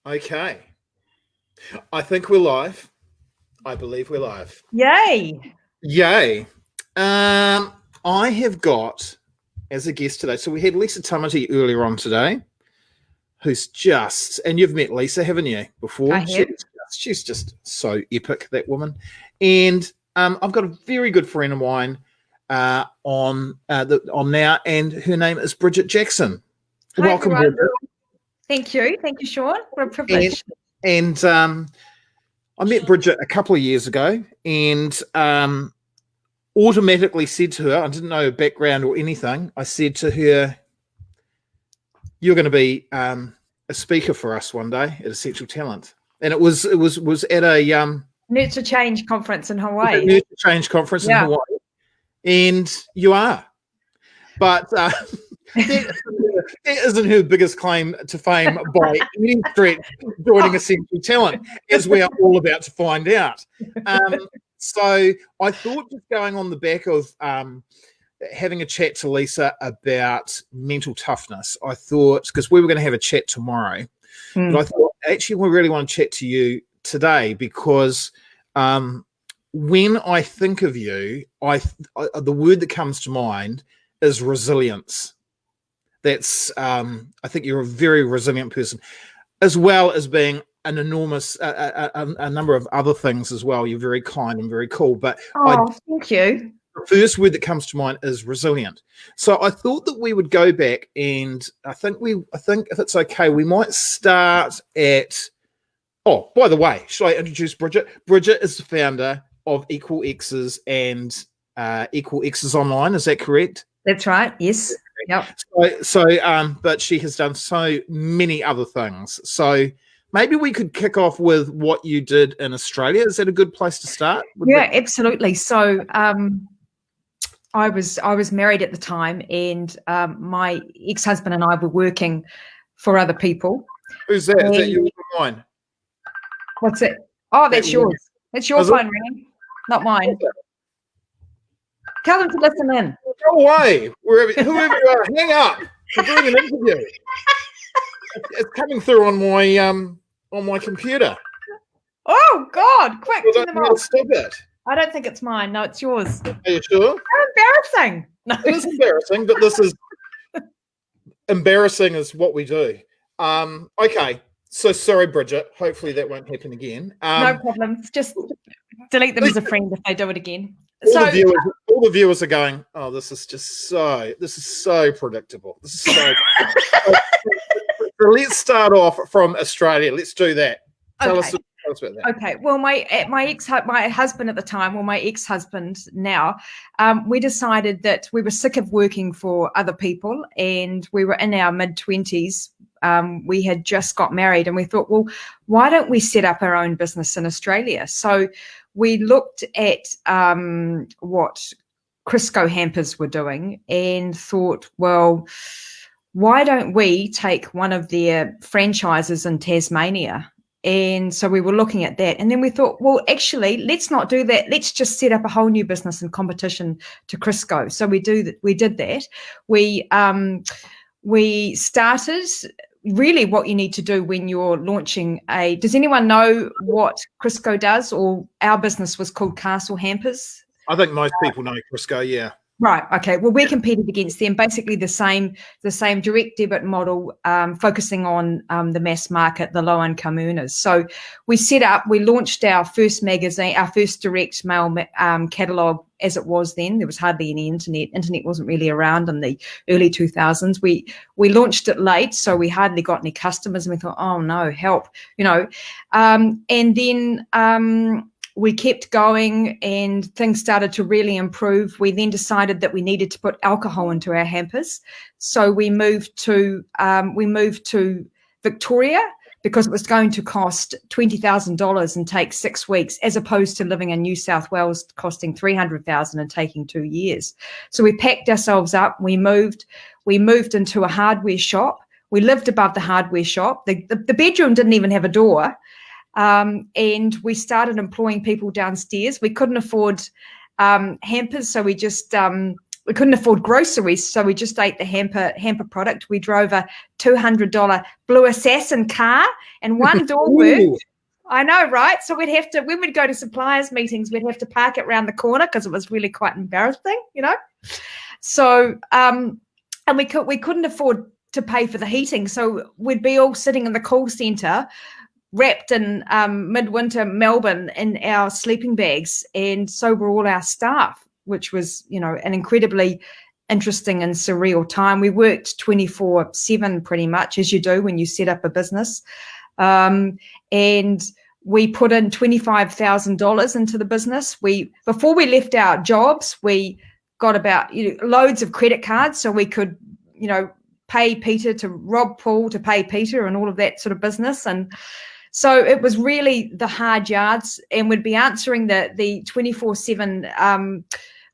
Okay. I think we're live. I believe we're live. Yay. Yay. I have got as a guest today, so we had Lisa Tamati earlier on today, who's just, and you've met Lisa, haven't you, before? I have. She's just so epic, that woman. And I've got a very good friend of mine on now, and her name is Bridgette Jackson. Hi, Welcome, everyone. Bridgette. Thank you, Shaun. What a privilege. And I met Bridgette a couple of years ago, and automatically said to her, I didn't know her background or anything. I said to her, "You're going to be a speaker for us one day at Essential Talent." And it was at a Nurture Change conference in Hawaii. Nurture Change conference in Hawaii, and you are. But that isn't her biggest claim to fame by any stretch, joining Essential Talent, as we are all about to find out. So I thought, just going on the back of having a chat to Lisa about mental toughness, I thought, because we were going to have a chat tomorrow, but I thought, actually, we really want to chat to you today because when I think of you, the word that comes to mind is resilience. That's I think you're a very resilient person, as well as being an enormous a number of other things as well. You're very kind and very cool. But thank you. The first word that comes to mind is resilient. So I thought that we would go back, and I think if it's okay, we might start at. Oh, by the way, should I introduce Bridgette? Bridgette is the founder of Exes and Exes Online. Is that correct? That's right. Yes. Yep. But she has done so many other things. So maybe we could kick off with what you did in Australia. Is that a good place to start? Absolutely. So I was married at the time, and my ex-husband and I were working for other people. Who's that? Is that yours or mine? What's it? Oh, that's yours. That's your phone ringing, not mine. Tell them to listen in. Go away, whoever you are. Hang up. We're doing an interview. It's coming through on my computer. Oh God! Quick, turn them off. Stop it. I don't think it's mine. No, it's yours. Are you sure? How embarrassing! No. It is embarrassing, but this is embarrassing is what we do. Okay. So sorry, Bridgette. Hopefully that won't happen again. No problem. Just delete them as a friend if they do it again. All the viewers are going, oh, this is so predictable. This is so So let's start off from Australia. Let's do that. Tell us about that. Okay. Well, my husband at the time, or my ex-husband now, we decided that we were sick of working for other people, and we were in our mid-20s. We had just got married, and we thought, well, why don't we set up our own business in Australia? So we looked at what Crisco hampers were doing and thought, well, why don't we take one of their franchises in Tasmania? And so we were looking at that. And then we thought, well, actually, let's not do that. Let's just set up a whole new business in competition to Crisco. So we did that. We started really what you need to do when you're launching does anyone know what Crisco does? Or our business was called Castle Hampers? I think most people know Crisco, yeah. Right. Okay. Well, we competed against them, basically the same direct debit model, focusing on the mass market, the low income earners. So we launched our first magazine, our first direct mail catalogue as it was then. There was hardly any internet. Internet wasn't really around in the early 2000s. We launched it late, so we hardly got any customers, and we thought, oh no, help, and then we kept going, and things started to really improve. We then decided that we needed to put alcohol into our hampers, so we moved to Victoria, because it was going to cost $20,000 and take 6 weeks, as opposed to living in New South Wales costing $300,000 and taking 2 years. So we packed ourselves up. We moved into a hardware shop. We lived above the hardware shop. The bedroom didn't even have a door. And we started employing people downstairs. We couldn't afford hampers, so we just we couldn't afford groceries, so we just ate the hamper product. We drove a $200 Blue Assassin car, and one door worked. I know, right? So we'd have to, when we'd go to suppliers meetings, we'd have to park it around the corner because it was really quite embarrassing, you know. So and we couldn't afford to pay for the heating, so we'd be all sitting in the call centre, wrapped in midwinter Melbourne in our sleeping bags, and so were all our staff, which was, you know, an incredibly interesting and surreal time. We worked 24/7 pretty much, as you do when you set up a business. And we put in $25,000 into the business. Before we left our jobs, we got about, you know, loads of credit cards, so we could, you know, pay Peter to rob Paul to pay Peter and all of that sort of business. And so it was really the hard yards, and we'd be answering the 24/7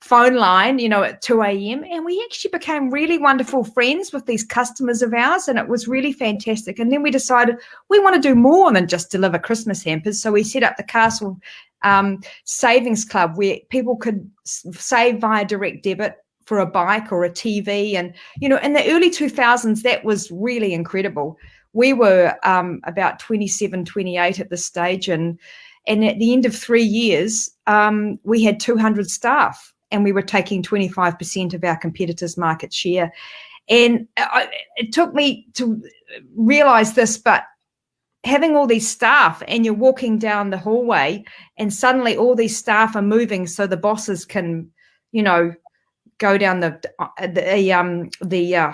phone line, you know, at 2 a.m. And we actually became really wonderful friends with these customers of ours, and it was really fantastic. And then we decided we want to do more than just deliver Christmas hampers. So we set up the Castle Savings Club, where people could save via direct debit for a bike or a TV. And, you know, in the early 2000s, that was really incredible. We were about 27, 28 at this stage. And at the end of 3 years, we had 200 staff, and we were taking 25% of our competitors' market share. And it took me to realize this, but having all these staff, and you're walking down the hallway and suddenly all these staff are moving so the bosses can, you know, go down the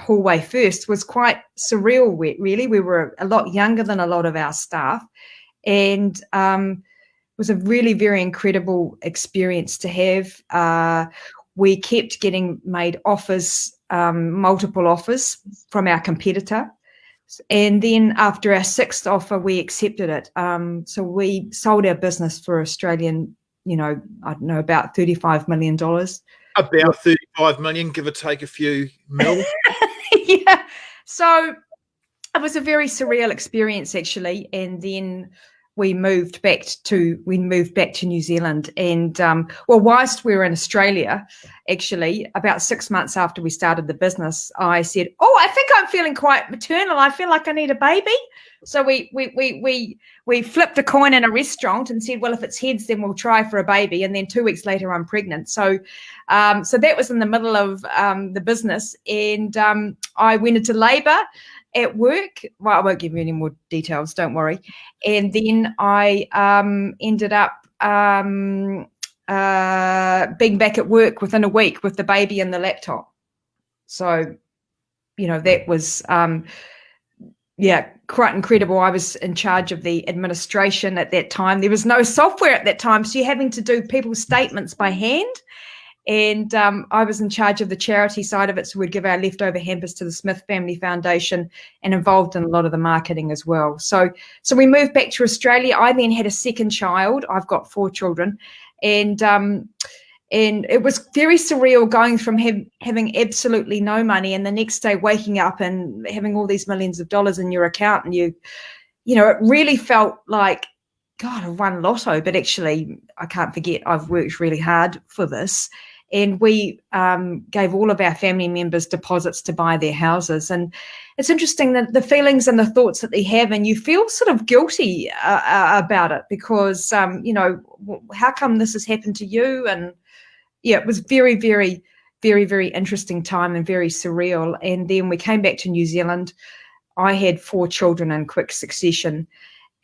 hallway first, was quite surreal, really. We were a lot younger than a lot of our staff, and was a really very incredible experience to have. We kept getting made offers, multiple offers from our competitor. And then after our sixth offer, we accepted it. So we sold our business for Australian, you know, I don't know, about $35 million. About 35 million, give or take a few mil. Yeah. So it was a very surreal experience, actually. And then we moved back to New Zealand. And well, whilst we were in Australia, actually, about 6 months after we started the business, I said, "Oh, I think I'm feeling quite maternal. I feel like I need a baby." So we flipped a coin in a restaurant and said, "Well, if it's heads, then we'll try for a baby." And then 2 weeks later, I'm pregnant. So that was in the middle of the business, and I went into labour at work. Well, I won't give you any more details, don't worry. And then I ended up being back at work within a week with the baby and the laptop. So, you know, that was, quite incredible. I was in charge of the administration at that time. There was no software at that time, so you're having to do people's statements by hand. And I was in charge of the charity side of it, so we'd give our leftover hampers to the Smith Family Foundation, and involved in a lot of the marketing as well. So we moved back to Australia. I then had a second child. I've got 4 children, and it was very surreal going from having absolutely no money, and the next day waking up and having all these millions of dollars in your account, and you know, it really felt like, God, I've won lotto. But actually, I can't forget, I've worked really hard for this. And we gave all of our family members deposits to buy their houses. And it's interesting that the feelings and the thoughts that they have, and you feel sort of guilty about it, because, you know, how come this has happened to you? And yeah, it was very, very, very, very interesting time and very surreal. And then we came back to New Zealand. I had 4 children in quick succession.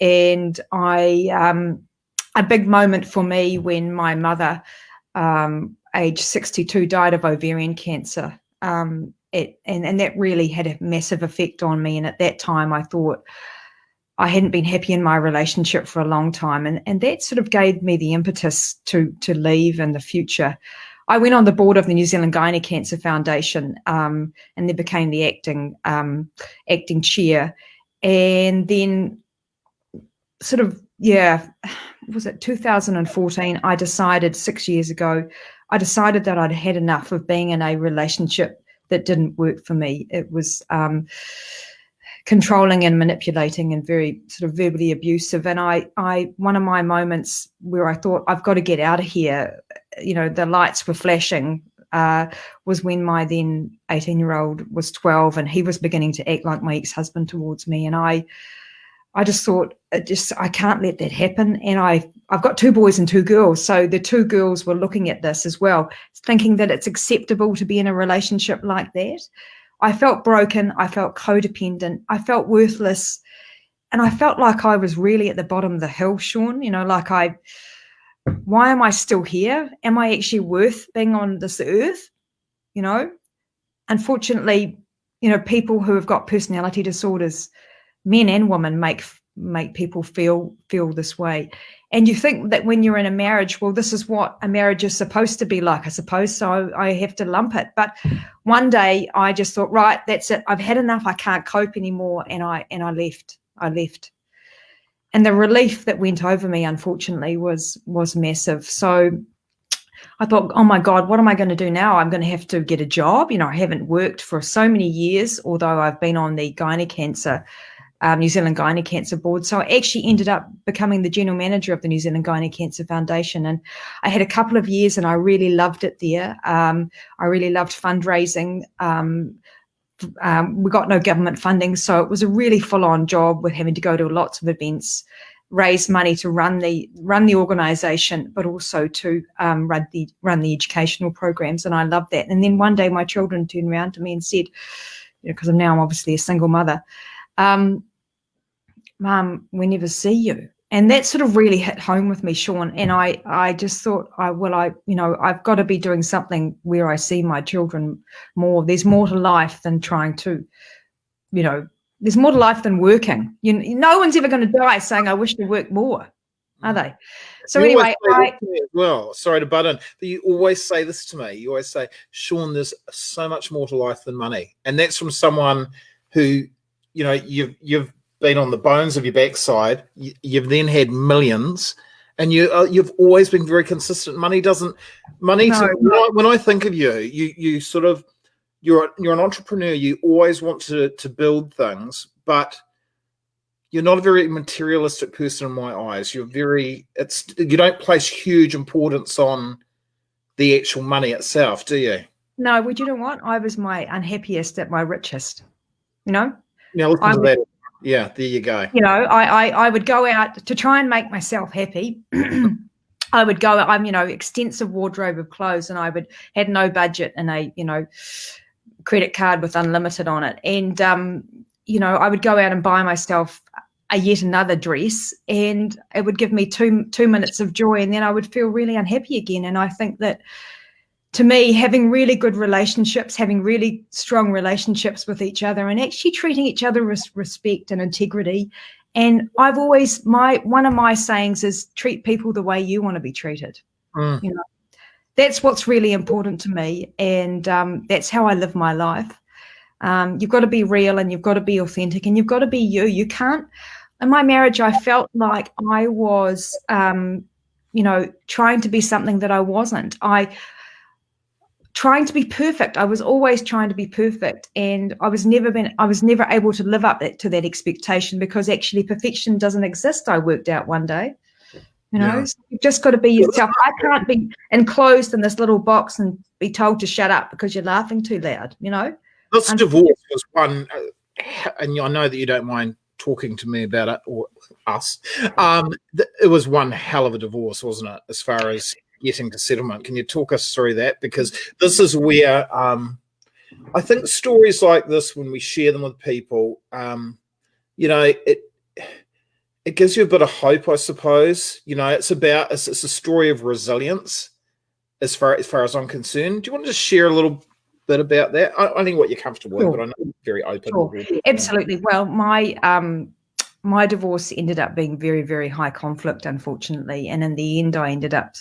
And a big moment for me when my mother, age 62, died of ovarian cancer. And that really had a massive effect on me. And at that time, I thought I hadn't been happy in my relationship for a long time. And that sort of gave me the impetus to leave in the future. I went on the board of the New Zealand Gynaecological Cancer Foundation, and then became the acting chair. And then sort of, was it 2014, I decided 6 years ago, I decided that I'd had enough of being in a relationship that didn't work for me. It was controlling and manipulating and very sort of verbally abusive. And I one of my moments where I thought, I've got to get out of here, you know, the lights were flashing was when my then 18-year-old was 12, and he was beginning to act like my ex-husband towards me. And I just thought, I can't let that happen. And I've got 2 boys and 2 girls. So the 2 girls were looking at this as well, thinking that it's acceptable to be in a relationship like that. I felt broken. I felt codependent. I felt worthless. And I felt like I was really at the bottom of the hill, Shaun, like why am I still here? Am I actually worth being on this earth? Unfortunately, people who have got personality disorders, men and women, make people feel this way. And you think that when you're in a marriage, well, this is what a marriage is supposed to be like, I suppose, so I have to lump it. But one day I just thought, right, that's it. I've had enough. I can't cope anymore. And I left. And the relief that went over me, unfortunately, was massive. So I thought, oh my God, what am I going to do now? I'm going to have to get a job. I haven't worked for so many years, although I've been on the New Zealand Gynaecological Cancer Board. So I actually ended up becoming the general manager of the New Zealand Gynaecological Cancer Foundation. And I had a couple of years and I really loved it there. I really loved fundraising. We got no government funding, so it was a really full-on job with having to go to lots of events, raise money to run the organisation, but also to run the educational programs, and I loved that. And then one day my children turned around to me and said, because I'm obviously a single mother, Mum, we never see you. And that sort of really hit home with me, Shaun. And I just thought, I've got to be doing something where I see my children more. There's more to life than there's more to life than working. No one's ever going to die saying, I wish to work more, are they? So anyway, well, sorry to butt in, but you always say this to me. You always say, Shaun, there's so much more to life than money. And that's from someone who, you've been on the bones of your backside, you've then had millions, and you've always been very consistent. When I think of you sort of, you're an entrepreneur. You always want to build things, but you're not a very materialistic person in my eyes. You don't place huge importance on the actual money itself, do you? No, well, you know what? I was my unhappiest at my richest, Now listen to that. Yeah, there you go. I would go out to try and make myself happy. I would go, extensive wardrobe of clothes, and I had no budget and a, credit card with unlimited on it. And, I would go out and buy myself yet another dress, and it would give me two minutes of joy, and then I would feel really unhappy again. And I think that, to me, having really good relationships, having really strong relationships with each other, and actually treating each other with respect and integrity. And I've always, one of my sayings is, treat people the way you want to be treated. That's what's really important to me. And that's how I live my life. You've got to be real, and you've got to be authentic, and you've got to be you. You can't, in my marriage, I felt like I was, trying to be something that I wasn't. Trying to be perfect. I was always trying to be perfect, and I was never able to live up to that expectation, because actually perfection doesn't exist. I worked out one day, so you've just got to be yourself. I can't be enclosed in this little box and be told to shut up because you're laughing too loud. This divorce was one, and I know that you don't mind talking to me about it, or us. It was one hell of a divorce, wasn't it? As far as getting to settlement, can you talk us through that? Because this is where I think stories like this, when we share them with people, it gives you a bit of hope, I suppose. It's a story of resilience, as far as I'm concerned. Do you want to just share a little bit about that? I think what you're comfortable with, but I know you're very open. Sure. Absolutely. Well, my divorce ended up being very, very high conflict, unfortunately. And in the end, I ended up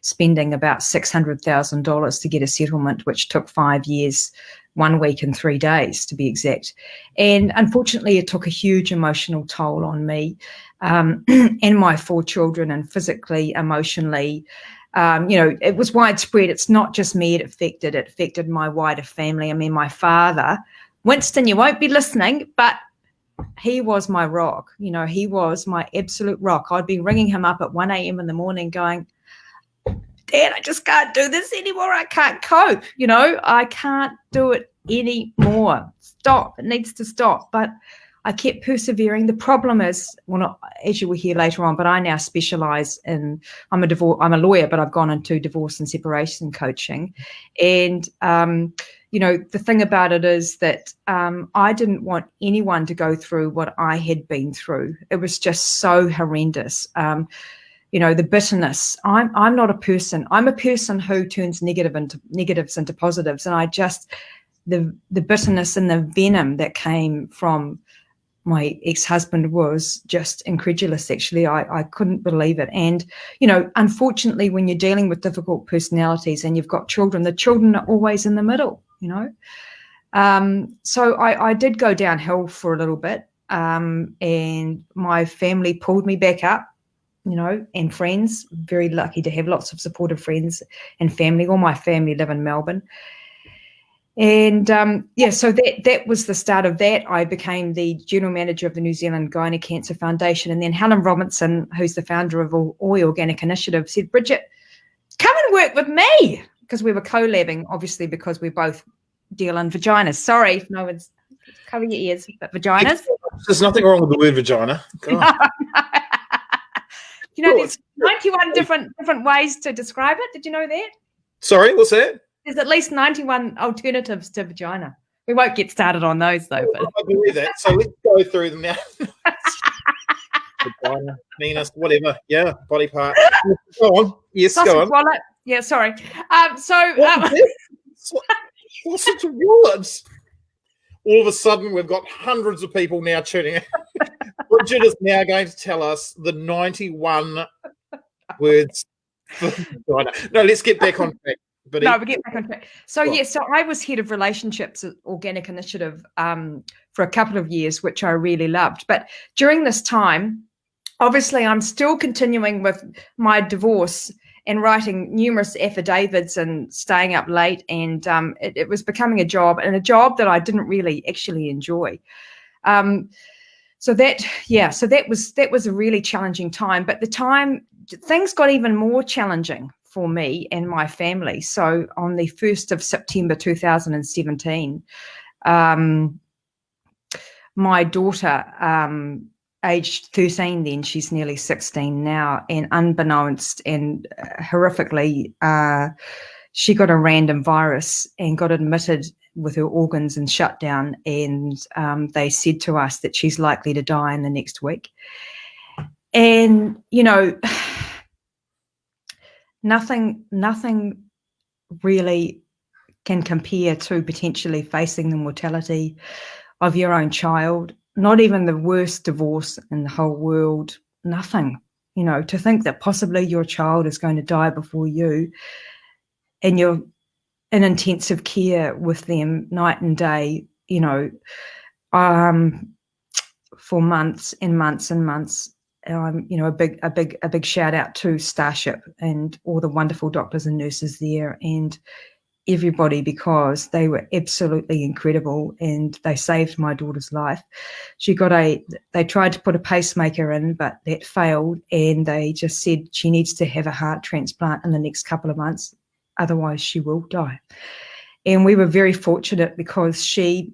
spending about $600,000 to get a settlement, which took 5 years, 1 week and 3 days to be exact. And unfortunately, it took a huge emotional toll on me and my 4 children, and physically, emotionally. It was widespread. It's not just me it affected my wider family. I mean, my father, Winston, you won't be listening, but he was my rock. He was my absolute rock. I'd be ringing him up at 1 a.m. in the morning going, Dad, I just can't do this anymore. I can't cope. I can't do it anymore. Stop. It needs to stop. But I kept persevering. The problem is, as you will hear later on, but I now specialize in, I'm a lawyer, but I've gone into divorce and separation coaching. And, the thing about it is that I didn't want anyone to go through what I had been through. It was just so horrendous. The bitterness. I'm not a person. I'm a person who turns negatives into positives. And the bitterness and the venom that came from my ex-husband was just incredulous, actually. I couldn't believe it. And, unfortunately, when you're dealing with difficult personalities and you've got children, the children are always in the middle, So I did go downhill for a little bit, and my family pulled me back up, and friends. Very lucky to have lots of supportive friends and family. All my family live in Melbourne. And so that was the start of that. I became the general manager of the NZ Gynaecological Cancer Foundation. And then Helen Robinson, who's the founder of All Organic Initiative, said, Bridgette, come and work with me. Because we were collabing, obviously, because we both deal in vaginas. Sorry if no one's, cover your ears, but vaginas. There's nothing wrong with the word vagina. There's 91 different ways to describe it. Did you know that? Sorry, what's that? There's at least 91 alternatives to vagina. We won't get started on those, though. But. I believe that. So let's go through them now. Vagina, penis, whatever. Yeah, body part. Go on. Yes, sausage go on. Wallet. Yeah, sorry. Sausage wallets. All of a sudden, we've got hundreds of people now tuning in. Bridgette is now going to tell us the 91 words for vagina. No, let's get back on track. We get back on track. So I was head of relationships at Organic Initiative for a couple of years, which I really loved. But during this time, obviously, I'm still continuing with my divorce and writing numerous affidavits and staying up late. And it was becoming a job that I didn't really actually enjoy. So that was a really challenging time. But things got even more challenging for me and my family. So on the 1st of September 2017, my daughter, aged 13 then, she's nearly 16 now, and unbeknownst and horrifically, she got a random virus and got admitted with her organs and shut down, and they said to us that she's likely to die in the next week. And, nothing really can compare to potentially facing the mortality of your own child, not even the worst divorce in the whole world, nothing. To think that possibly your child is going to die before you and you're in intensive care with them night and day, for months and months and months. A big shout out to Starship and all the wonderful doctors and nurses there and everybody, because they were absolutely incredible and they saved my daughter's life. They tried to put a pacemaker in, but that failed, and they just said she needs to have a heart transplant in the next couple of months, otherwise she will die. And we were very fortunate because she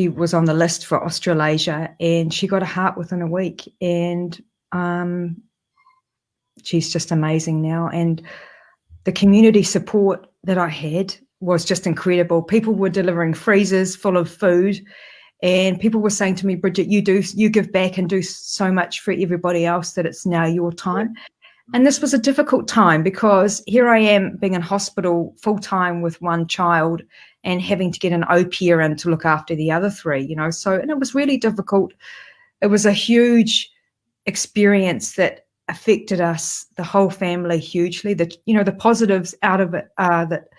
was on the list for Australasia, and she got a heart within a week, and she's just amazing now. And the community support that I had was just incredible. People were delivering freezers full of food, and people were saying to me, Bridgette, you give back and do so much for everybody else that it's now your time. And this was a difficult time because here I am being in hospital full-time with one child and having to get an au pair in to look after the other three, and it was really difficult. It was a huge experience that affected us, the whole family, hugely. The positives out of it are that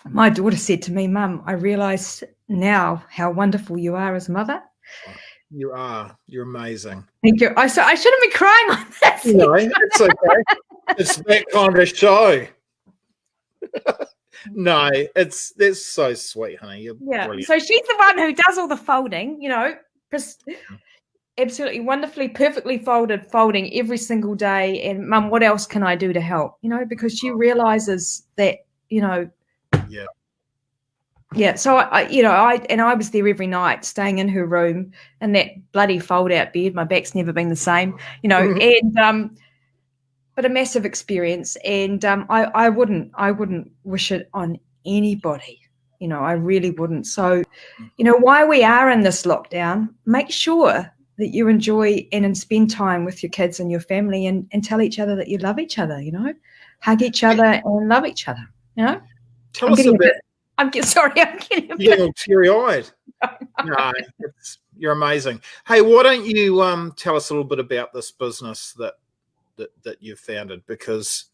my daughter said to me, Mum, I realise now how wonderful you are as a mother. You are. You're amazing. Thank you. I shouldn't be crying on this. No, it's okay. It's that kind of show. No, that's so sweet, honey. You're brilliant. So she's the one who does all the folding, Absolutely wonderfully, perfectly folding every single day. And Mum, what else can I do to help? Because she realizes that, Yeah. Yeah. So I was there every night, staying in her room in that bloody fold-out bed. My back's never been the same, and but a massive experience. And I wouldn't wish it on anybody. I really wouldn't. So, while we are in this lockdown, make sure that you enjoy and spend time with your kids and your family, and tell each other that you love each other. Hug each other and love each other. Tell us about. I'm getting a bit. You're teary-eyed. No, you're amazing. Hey, why don't you tell us a little bit about this business that you've founded, because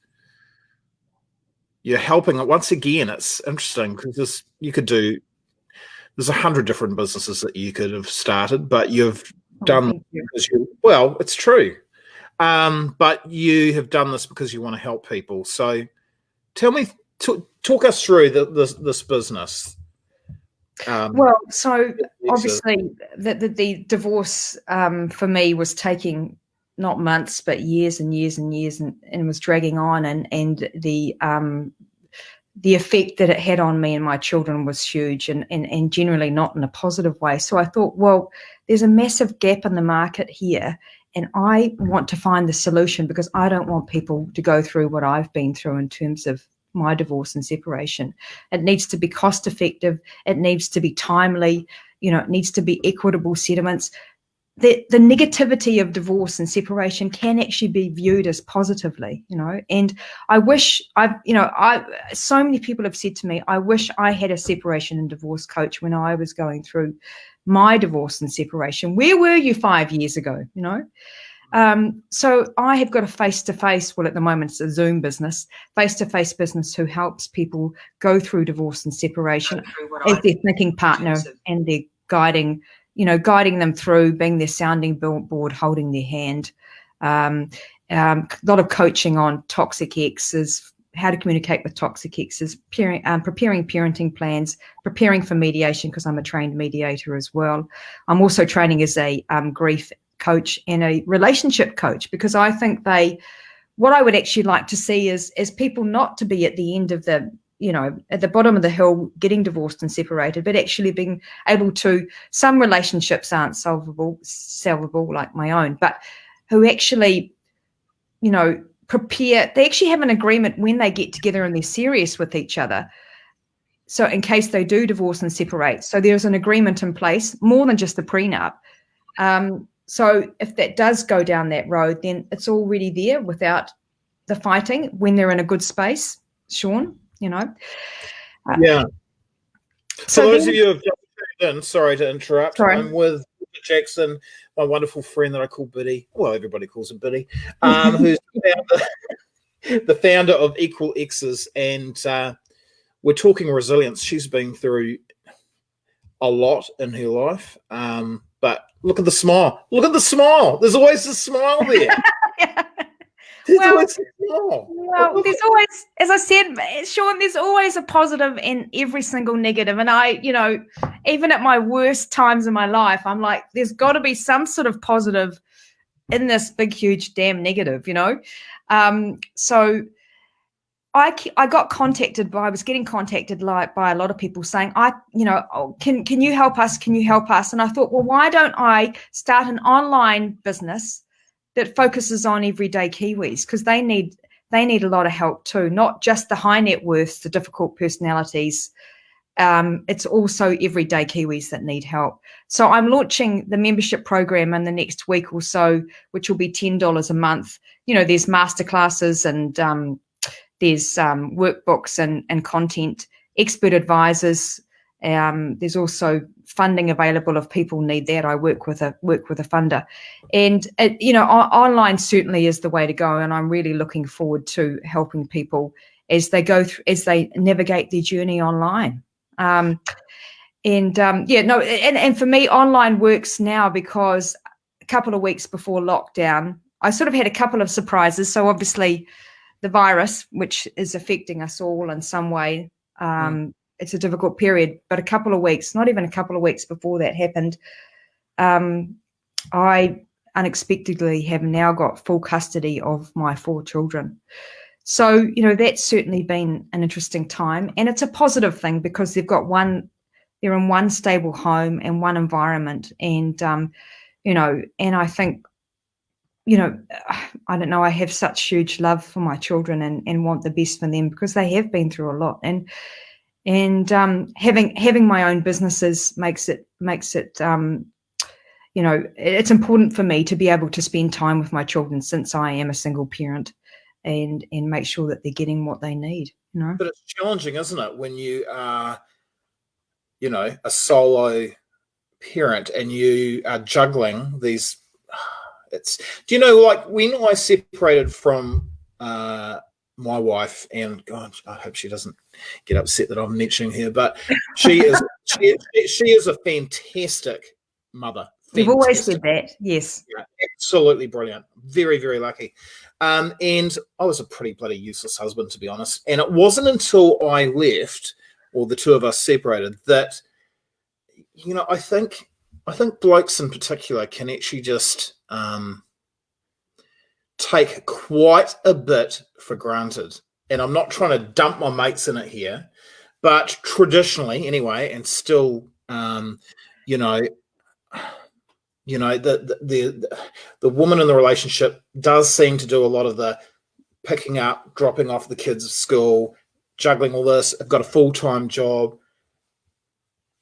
you're helping it. Once again, it's interesting because there's 100 different businesses that you could have started, but you've done because it's true. But you have done this because you want to help people. So tell me, talk us through this business. So obviously the divorce for me was taking not months, but years and years and years, and was dragging on, and the effect that it had on me and my children was huge, and generally not in a positive way. So I thought, well, there's a massive gap in the market here, and I want to find the solution, because I don't want people to go through what I've been through in terms of my divorce and separation. It needs to be cost effective. It needs to be timely. It needs to be equitable settlements. The negativity of divorce and separation can actually be viewed as positively, and I wish so many people have said to me, I wish I had a separation and divorce coach when I was going through my divorce and separation. Where were you 5 years ago? So I have got a face-to-face, well, at the moment it's a Zoom business, face-to-face business who helps people go through divorce and separation as their thinking partner, and they're guiding them through, being their sounding board, holding their hand. A lot of coaching on toxic exes, how to communicate with toxic exes, preparing parenting plans, preparing for mediation, because I'm a trained mediator as well. I'm also training as a grief coach and a relationship coach, because I think what I would actually like to see is people not to be at the end of at the bottom of the hill getting divorced and separated, but actually being able to, some relationships aren't salvable like my own, but who actually, prepare, they actually have an agreement when they get together and they're serious with each other. So in case they do divorce and separate, so there's an agreement in place, more than just a prenup. So if that does go down that road, then it's already there without the fighting, when they're in a good space, Shaun, Yeah. So those of you who have just tuned in, sorry to interrupt. Sorry. I'm with Jackson, my wonderful friend that I call Biddy. Well, everybody calls him Biddy, who's the founder of Equal Exes, and we're talking resilience. She's been through a lot in her life, but look at the smile. Look at the smile. There's always a smile there. Well, there's always, as I said, Shaun, there's always a positive in every single negative. And I, even at my worst times in my life, I'm like, there's got to be some sort of positive in this big, huge, damn negative, So I got contacted I was getting contacted by a lot of people saying, can you help us? Can you help us? And I thought, well, why don't I start an online business that focuses on everyday Kiwis, because they need a lot of help too, not just the high net worths, the difficult personalities. It's also everyday Kiwis that need help. So I'm launching the membership program in the next week or so, which will be $10 a month. There's masterclasses and there's workbooks and content, expert advisors. There's also funding available if people need that. I work with a funder, and online certainly is the way to go. And I'm really looking forward to helping people as they go through, as they navigate their journey online. And for me, online works now, because a couple of weeks before lockdown, I sort of had a couple of surprises. So obviously, the virus, which is affecting us all in some way. It's a difficult period, but not even a couple of weeks before that happened, I unexpectedly have now got full custody of my 4 children. So, that's certainly been an interesting time, and it's a positive thing because they're in one stable home and one environment. And, and I think, I don't know, I have such huge love for my children and want the best for them because they have been through a lot. And having my own businesses makes it it's important for me to be able to spend time with my children since I am a single parent and make sure that they're getting what they need, But it's challenging, isn't it, when you are, a solo parent and you are juggling these. Like when I separated from my wife, and God, I hope she doesn't get upset that I'm mentioning her, but she is she is a fantastic mother. You've always said that, yes. Yeah, absolutely brilliant. Very, very lucky. And I was a pretty bloody useless husband, to be honest. And it wasn't until I left, or the two of us separated, that I think blokes in particular can actually just take quite a bit for granted. And I'm not trying to dump my mates in it here, but traditionally, anyway, and still, the woman in the relationship does seem to do a lot of the picking up, dropping off the kids at school, juggling all this. I've got a full-time job.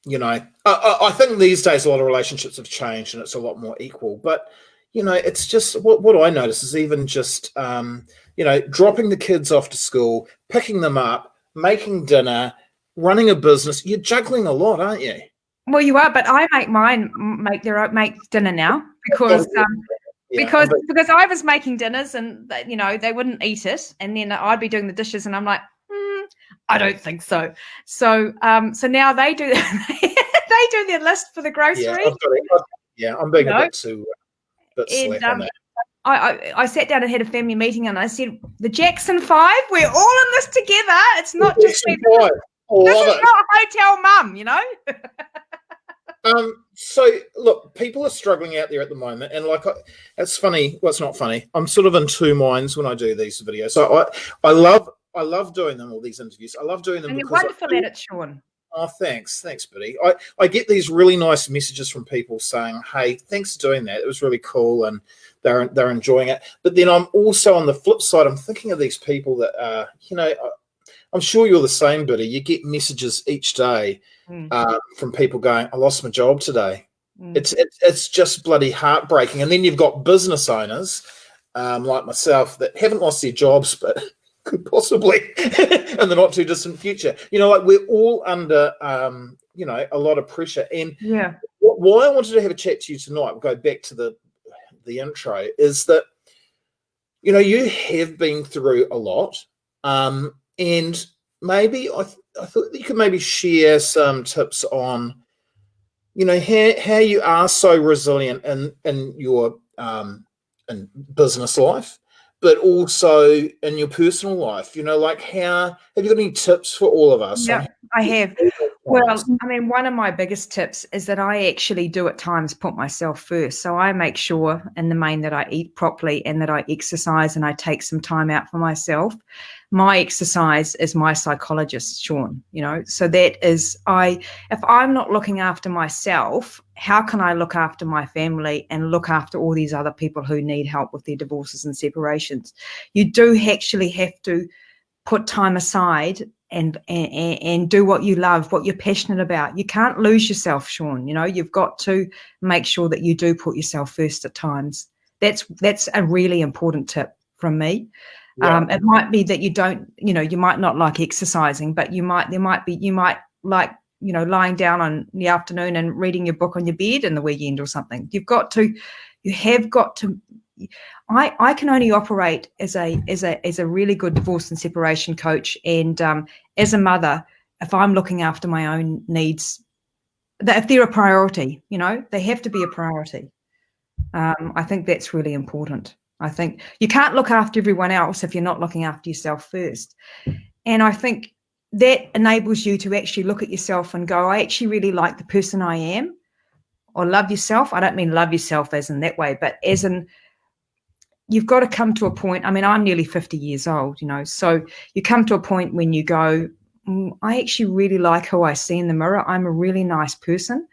I think these days a lot of relationships have changed and it's a lot more equal. But, it's just what I notice is even just, dropping the kids off to school, picking them up, making dinner, running a business. You're juggling a lot, aren't you? Well, you are, but I make dinner now because because I was making dinners and they wouldn't eat it, and then I'd be doing the dishes, and I'm like, I don't think so. So now they do they do their list for the grocery. I'm being a bit slack on that. I sat down and had a family meeting, and I said, the Jackson 5, we're all in this together. It's not just me. This is not hotel mum, So look, people are struggling out there at the moment, and it's funny. Well, it's not funny. I'm sort of in two minds when I do these videos. So I love doing them, all these interviews. I love doing them. And you're wonderful at it, Shaun. Oh, thanks, buddy. I get these really nice messages from people saying, "Hey, thanks for doing that. It was really cool," and they're enjoying it. But then I'm also on the flip side. I'm thinking of these people that I'm sure you're the same, Biddy. You get messages each day from people going, "I lost my job today." It's just bloody heartbreaking. And then you've got business owners like myself that haven't lost their jobs, but could possibly in the not too distant future. We're all under a lot of pressure. And why I wanted to have a chat to you tonight, we'll go back to the intro, is that you have been through a lot. And maybe I thought you could maybe share some tips on, how you are so resilient in your in business life, but also in your personal life. How have you got any tips for all of us? Yeah, I have. Well, I mean, one of my biggest tips is that I actually do at times put myself first. So I make sure in the main that I eat properly and that I exercise and I take some time out for myself. My exercise is my psychologist, Shaun, so that is if I'm not looking after myself, how can I look after my family and look after all these other people who need help with their divorces and separations? You do actually have to put time aside and do what you love, what you're passionate about. You can't lose yourself, Shaun. You've got to make sure that you do put yourself first at times. That's a really important tip from me. Yeah. It might be that you don't, you might not like exercising, but you might like, lying down on the afternoon and reading your book on your bed in the weekend or something. You have got to. I can only operate as a really good divorce and separation coach, and as a mother, if I'm looking after my own needs, that if they're a priority, they have to be a priority. I think that's really important. I think you can't look after everyone else if you're not looking after yourself first. And I think that enables you to actually look at yourself and go, I actually really like the person I am. or love yourself. I don't mean love yourself as in that way, but as in you've got to come to a point. I mean, I'm nearly 50 years old, so you come to a point when you go, I actually really like who I see in the mirror. I'm a really nice person.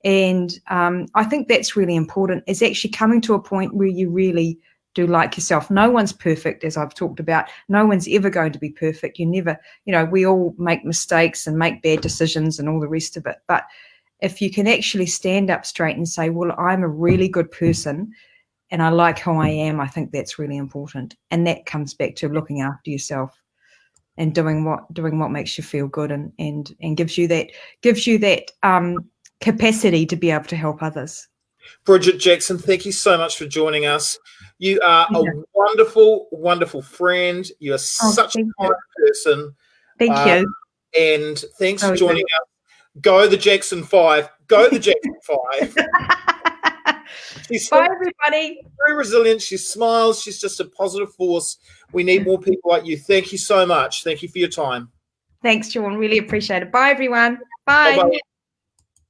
And I think that's really important, is actually coming to a point where you really do like yourself. No one's perfect, as I've talked about. No one's ever going to be perfect. You never, we all make mistakes and make bad decisions and all the rest of it. But if you can actually stand up straight and say, well, I'm a really good person and I like who I am, I think that's really important. And that comes back to looking after yourself and doing what makes you feel good and gives you that capacity to be able to help others. Bridgette Jackson, thank you so much for joining us. You are a wonderful, wonderful friend. You are such a kind person. Thank you. And thanks for joining us. Go the Jackson 5. Go the Jackson 5. Bye, everybody. Very resilient. She smiles. She's just a positive force. We need more people like you. Thank you so much. Thank you for your time. Thanks, Shaun. Really appreciate it. Bye, everyone. Bye. Bye-bye.